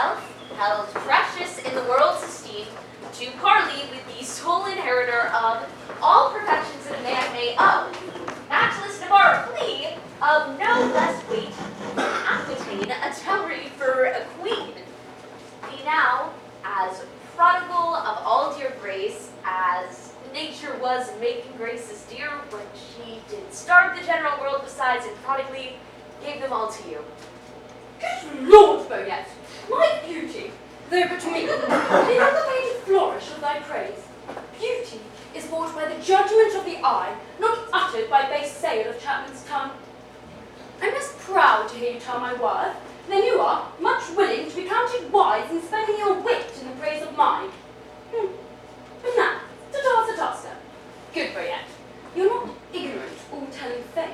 himself, held precious in the world's esteem, to parley with the sole inheritor of all perfections that a man may own, matchless Navarre plea of no less weight than Aquitaine, a dowry for a queen. Be now as prodigal of all dear grace as nature was making graces dear when she did starve the general world besides and prodigally gave them all to you. Good Lord, Boyette, my beauty, though but me, the elevated flourish of thy praise. Beauty is bought by the judgment of the eye, not uttered by base sale of chapman's tongue. I'm as proud to hear you tell my worth, then you are much willing to be counted wise in spending your wit in the praise of mine. But now, ta-ta, sir. Good Boyette, you're not ignorant all telling fame.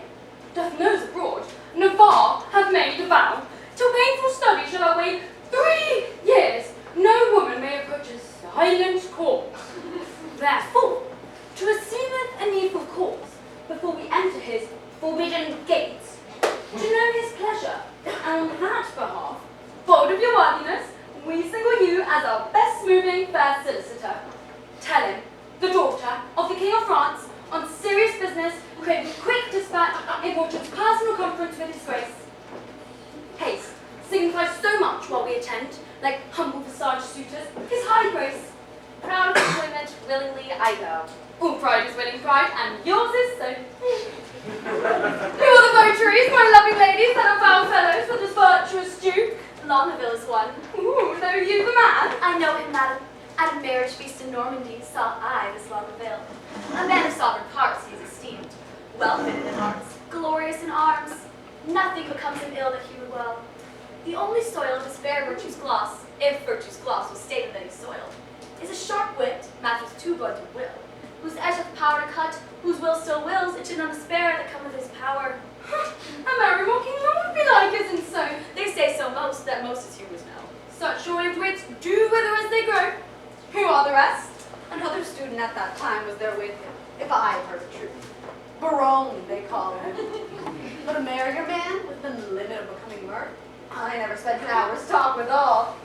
Doth nose abroad, Navarre hath made a vow, till painful study shall await 3 years, no woman may approach a silent corpse. Therefore, to receiveth a needful cause, before we enter his forbidden gates, to know his pleasure, and on that behalf, bold of your worthiness, we single you as our best moving fair solicitor. Tell him, the daughter of the King of France, on serious business, craving quick dispatch, importance personal conference with his grace. Haste signifies so much while we attend, like humble visaged suitors, his high grace. Proud of employment, willingly I go. All pride is winning pride, and yours is so. Who are the votaries, my loving ladies, that are foul fellows for this virtuous duke? Longueville is one. Ooh, know you the man? I know him, madam. At a marriage feast in Normandy saw I this Longueville. A man of sovereign parts he is esteemed, well fitted in arts, glorious in arms. Nothing becomes him ill that he would well. The only soil of his fair virtue's gloss, if virtue's gloss was stated that he soiled, is a sharp wit, matched with too blunted will, whose edge hath power to cut, whose will still wills, it should not despair that cometh his power. A merry mocking lord belike, isn't so? They say so most, that most his humours know. Such short wits do wither as they grow. Who are the rest? Another student at that time was there with him, if I have heard the truth. Baron, they call him. But a merrier man, within the limit of becoming mirth, I never spent an hour's talk with all.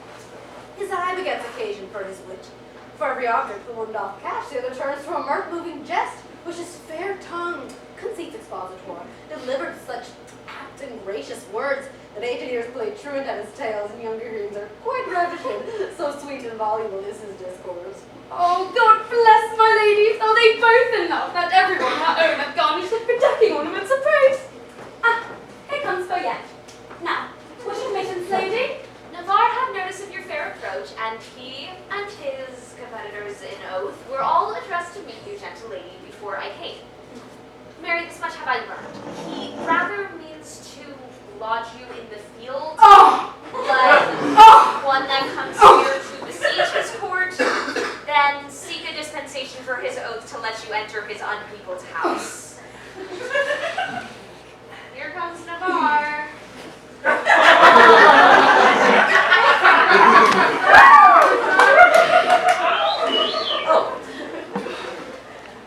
His eye begets occasion for his wit. For every object the one doth catch, the other turns to a mirth-moving jest, which his fair tongue, conceits expositor, delivered such apt and gracious words that aged ears play truant at his tales, and younger hearings are quite ravishing, so sweet and voluble is his discourse. Oh, God bless my ladies! Are they both in love, that everyone her own hath garnished with bedecking ornaments of praise? Ah, here comes Boyette. Now, what admittance, lady? Navarre had notice of your fair approach, and he and his competitors in oath were all addressed to meet you, gentle lady, before I came. Mary, this much have I learned. He rather means to lodge you in the field, but one that comes here to besiege his court, then seek a dispensation for his oath to let you enter his unpeopled house. Here comes Navarre. Oh.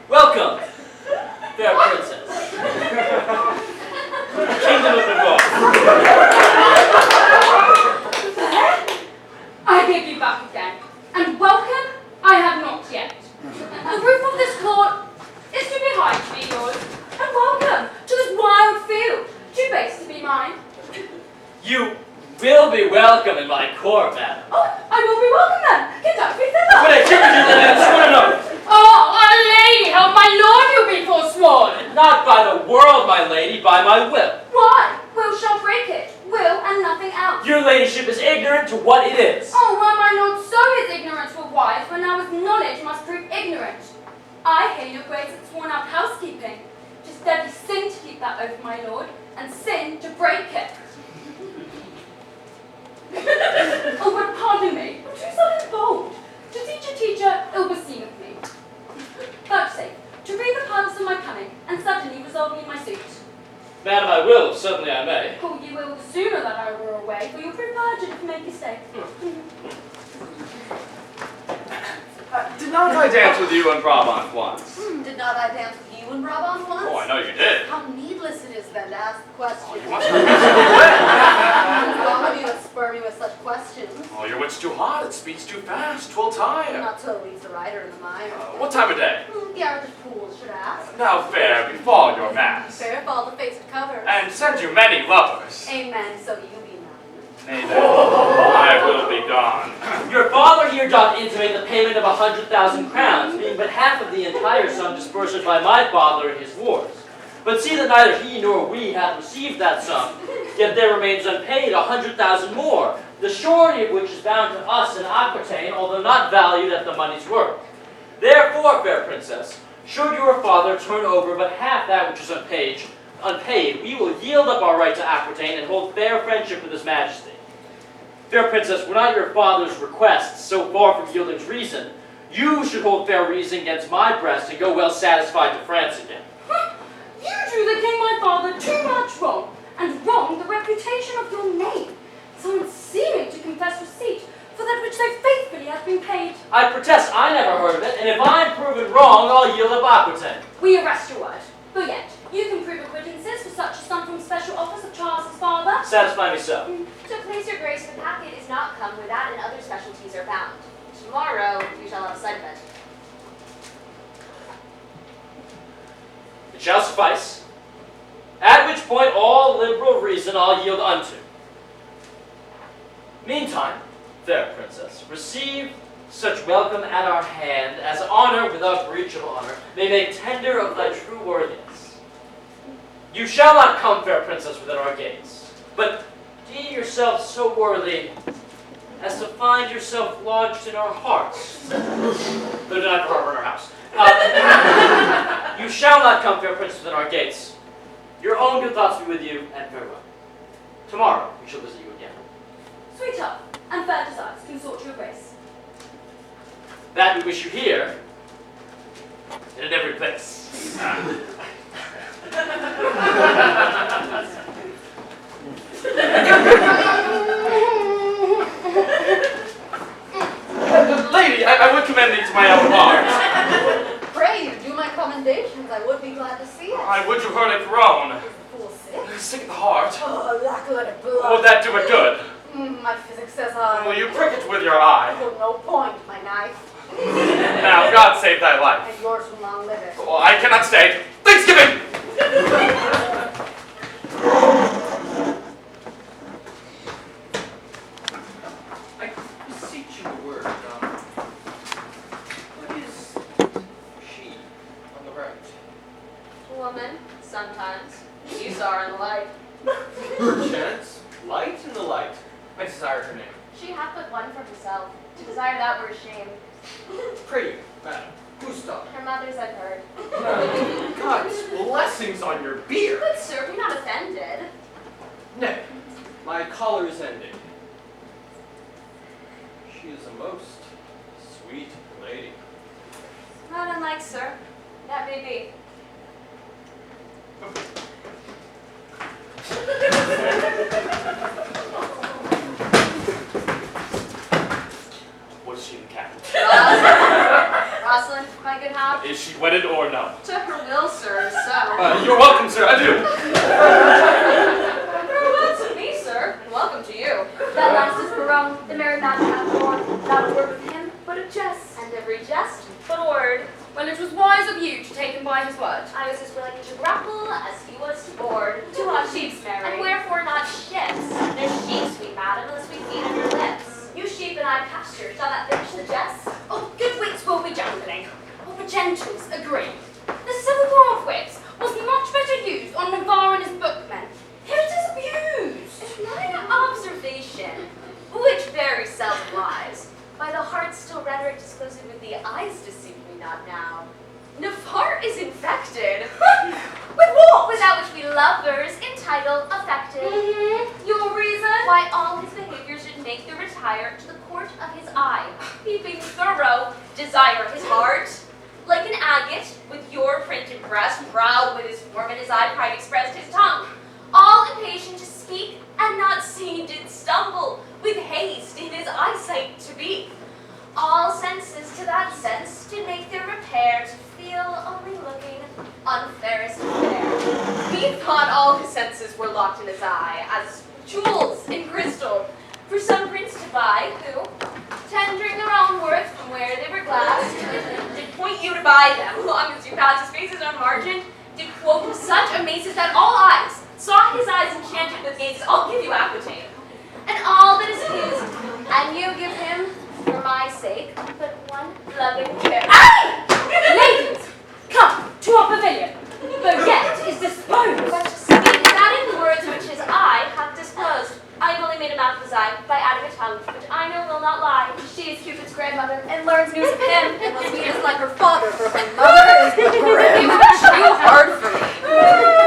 Welcome, fair princess. Kingdom of Navarre. I give you back again, and welcome I have not yet. The roof of this court is too behind to be yours, and welcome to this wild field, too base to be mine. You will be welcome in my court, madam. Oh, I will be welcome then. Conduct me thither. But I tribute you that I have sworn an oath. Oh, our lady, how my lord you'll be forsworn. Not by the world, my lady, by my will. Why? Will shall break it. Will and nothing else. Your ladyship is ignorant to what it is. Oh, why my lord so his ignorance were wise, when now his knowledge must prove ignorant. I hear your grace had sworn out housekeeping. 'Tis deadly sin to keep that oath, my lord, and sin to break it. Oh, but pardon me, I'm too sudden bold. To teach a teacher, ill beseemeth me. Vouchsafe, to read the purpose of my coming, and suddenly resolve me in my suit. Madam, I will, certainly I may. Oh, you will the sooner that I were away, for your true virgin to make you stay. Did not I dance with you in Brabant once? Did not I dance with you in Brabant once? Oh, I know you did. How needless solicitous then to ask the question. Oh, you must have been so wet. All of you that spur me with such questions. Oh, your wit's too hot, it speeds too fast, 'twill tire. Not so leaves the rider in the mire. What time of day? The average fool should ask. Now fair befall your mass, Fair fall the face it covers. and send you many lovers. Amen, so you be none. Nay then, I will be gone. Your father here doth intimate the payment of 100,000 crowns, being but half of the entire sum disbursed by my father in his wars. But see that neither he nor we hath received that sum, yet there remains unpaid 100,000 more, the surety of which is bound to us in Aquitaine, although not valued at the money's worth. Therefore, fair princess, should your father turn over but half that which is unpaid, we will yield up our right to Aquitaine and hold fair friendship with his majesty. Fair princess, were not your father's requests so far from yielding reason, you should hold fair reason against my breast and go well satisfied to France again. You do the king my father too much wrong, and wrong the reputation of your name. Someone seeming to confess receipt for that which so faithfully has been paid. I protest I never heard of it, and if I'm proven wrong, I'll yield up Aquitaine. We arrest your word, but yet you can prove acquittances for such a sum from special office of Charles's father. Satisfy me so. So please your grace, the packet is not come where that and other specialties are found. Tomorrow you shall have sight of it. It shall suffice, at which point all liberal reason I'll yield unto. Meantime, fair princess, receive such welcome at our hand as honor without breach of honor may make tender of thy true worthiness. You shall not come, fair princess, within our gates, but deem yourself so worthy as to find yourself lodged in our hearts, though not forever in our house. You shall not come, fair princess, within our gates. Your own good thoughts be with you, and farewell. Tomorrow we shall visit you again. Sweetheart, and fair desires consort your grace. That we wish you here, and in every place. Lady, I would commend thee to my own heart. Pray you do my commendations. I would be glad to see it. I would you heard it groan. Is the fool sick? Sick at the heart. Oh, lack-a-letter blood. Would that do it good? My physic says I. Will you prick it with your eye? To no point, my knife. Now, God save thy life. And yours will long live it. Oh, I cannot stay. Thanksgiving! I beseech you a word. What is she on the right? Woman, sometimes. You saw her in the light. Perchance, light in the light. I desire her name. She hath but one for herself. To desire that were shame. Pray you, madam, whose daughter? Her mother's I've heard. God's blessings on your beard. Good sir, be not offended. Nay, my collar is ended. She is a most sweet lady. Not unlike sir. That may be. What is she in the cabin? Rosalind, my good hap. Is she wedded or no? To her will, sir, so. You're welcome, sir. Adieu. Farewell to me, sir, and welcome to you. That last is Curran, the merry man hath born, not a word with him, but a jest, and every jest but a word. Well, it was wise of you to take him by his word. I was as willing to grapple as he was to board. To our sheep's marry. And wherefore not ships? No sheep, sweet madam, unless we feed on your lips. You sheep and I pasture, shall that finish the jest? Oh, good wits will be jangling. Oh, but gentles, agree. The Civil War of wits was much better used on Navarre and his bookmen. Here it is abused. It's mine observation, which very seldom lies. By the heart still rhetoric disclosive with the eyes deceive me not now. Navarre is infected. With what? With that which we lovers entitle affected. Your reason? Why all his behavior should make the retire to the court of his eye. He being thorough, desire his heart. Like an agate, with your printed breast, proud with his form and his eye pride expressed his tongue. All impatient to speak, and not seen did stumble, with haste in his eyesight to be. All senses to that sense did make their repair to feel only looking unfairest of fair. He thought all his senses were locked in his eye, as jewels in crystal, for some prince to buy, who, tendering their own worth from where they were glassed, did point you to buy them, long as you passed his faces unmargined, did quote such amazes that all eyes saw his eyes enchanted with gazes. I'll give you Aquitaine, and all that is his, and you give him, for my sake, but one loving kiss. Aye! Ladies, come to our pavilion. Boyette is disposed. But to speak that in words which his eye hath disclosed. I have only made a mouth of his eye by adding a tongue, which I know will not lie. She is Cupid's grandmother and learns news of him and must be just like her father, for her mother is the grim. It was too hard for me.